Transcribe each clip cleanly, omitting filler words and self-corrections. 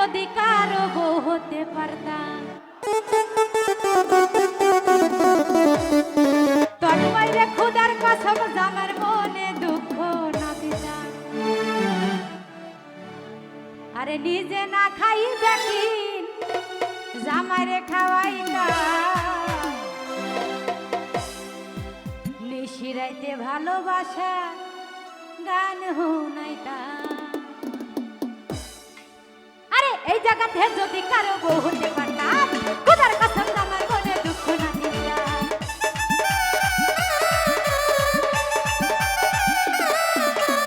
যদি কারো বউ হতে পারতাম, তন্ময় রে খুদার কসম জামার মনে দুঃখ না দিতাম। আরে নিজে না খাই বেকিন জামাইরে খাওয়াইতাম, নিশিরাইতে ভালোবাসা গান শুনাইতাম। আরে এই জায়গাতে যদি কারো বউ হতে পারতাম, খুদার কসম আমার মনে দুঃখ না দিতাম।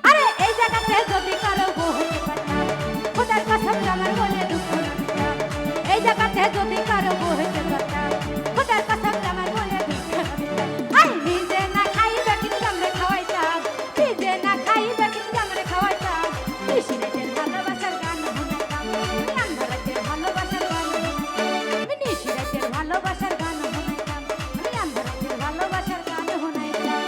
আরে এই জায়গাতে যদি কারো বউ হতে পারতাম, খুদার কসম আমার মনে দুঃখ না দিতাম। এই জায়গাতে যদি কারো বউ হতে পারতাম, খুদার কসম আমার মনে দুঃখ না দিতাম। আই নিজে না খাইবে কিন্তু আমরা খাওয়াইতাম, নিজে না খাইবে কিন্তু আমরা খাওয়াইতাম। নিশিরাতের ভালোবাসার গান শুনাইতাম, আন্ধারাতের ভালোবাসার গান শুনাইতাম। নিশিরাতের ভালোবাসার গান শুনাইতাম, আন্ধারাতের ভালোবাসার গান শুনাইতাম।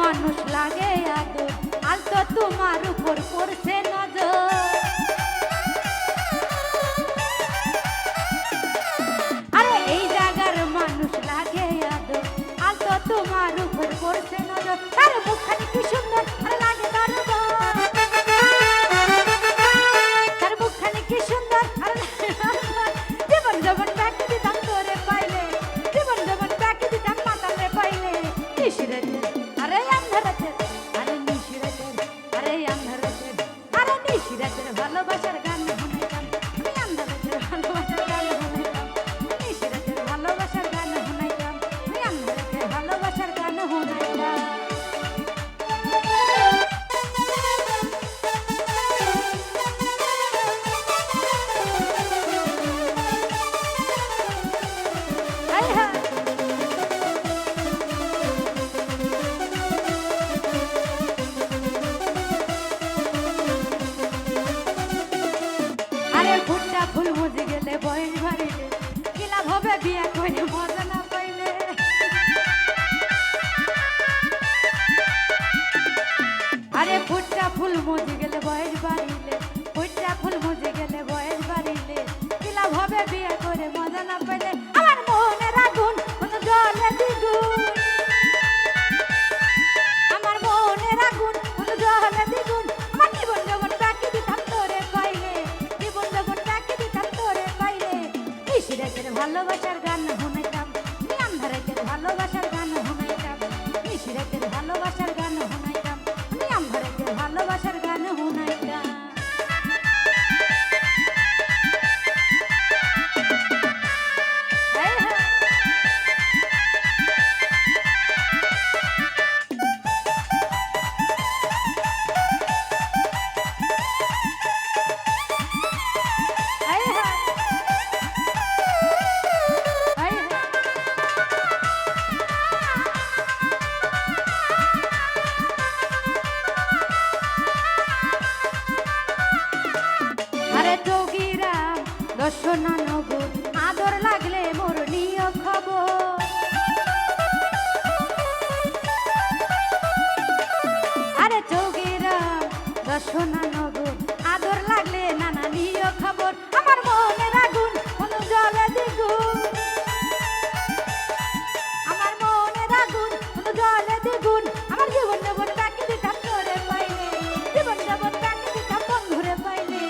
মানুষ লাগে আদর, আলতো তোমার উপর পড়ছে নজর। আরে এই জায়গার মানুষ লাগে আদর, আলতো তোমার উপর পড়ছে নজর। তার মুখখানি কি সুন্দর আর লাগে তার বর, তার মুখখানি কি সুন্দর আর লাগে তার বর। জীবন যখন ব্যাকি দিতাম তোরে পাইলে, জীবন যখন ব্যাকি দিতাম মাতালে পাইলে। নিশিরাতে আরে আন্ধারাতে, আরে নিশিরাতে, আরে আন্ধারাতে, আরে নিশিরাতের ভালোবাসার গান শুনাইতাম, আমি আন্ধারাতের ভালোবাসার গান শুনাইতাম। নিশিরাতের ভালোবাসার গান শুনাইতাম, আমি আন্ধারাতের ভালোবাসার গান শুনাইতাম। ফুল মজে গেলে বয়স বাড়িলে, কি লাভ হবে বিয়ে করে মজা না পাইলে। আরে ফুটটা ফুল মজে গেলে বয়স বাড়িলে, ফুটটা ফুল মজে গেলে বয়স বাড়িলে, কি লাভ হবে বিয়ে করে মজা না পাইলে। আমার মনের আগুন কোনো জলে দ্বিগুণ, আমার মনের আগুন কোনো জলে দ্বিগুণ। আমার জীবন যেমন বাকি দিতাম তোরে পাইলে, জীবন যেমন বাকি দিতাম তোরে পাইলে। নিশিরাতের ভালোবাসার গান শুনাইতাম, আমি আন্ধারাতের ভালোবাসার গান শুনাইতাম। নিশিরাতের ভালোবাসার গান শুনাইতাম, আমি আন্ধারাতের ভালোবাসার গান শুনাইতাম। দর্শনা নগর আদর লাগলে মোর নিয় খবর। আরে চৌগিরা দর্শনা নগর আদর লাগলে নানা নিয় খবর। আমার মনের আগুন কোনো জলে দ্বিগুণ, আমার মনের আগুন কোনো জলে দ্বিগুণ। আমার জীবন যেমন বাকি দিতাম তোরে পাইলে, জীবন যেমন বাকি দিতাম বন্ধুরে পাইলে।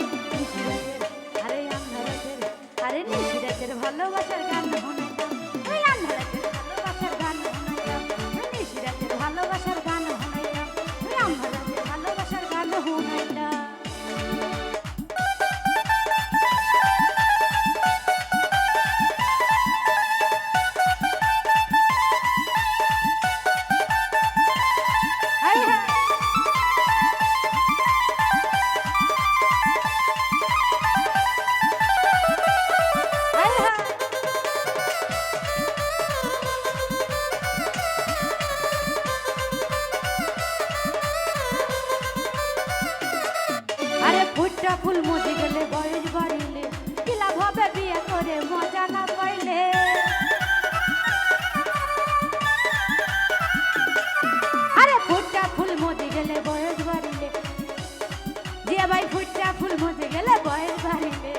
আরে নিশিরাতের ভালোবাসার গান শুনাইতাম, আমি আন্ধারাতের ভালোবাসার গান শুনাইতাম। নিশিরাতের ভালোবাসার গান শুনাইতাম, আমি আন্ধারাতের ভালোবাসার গান শুনাইতাম। ফুটা ফুল মজে গেলে বয়স বাড়িলে কি লাভ হবে বিয়ে করে মজা না পাইলে আরে ফুটা ফুল মজে গেলে বয়স বাড়িলে জিয়া ভাই ফুটা ফুল মজে গেলে বয়স বাড়িলে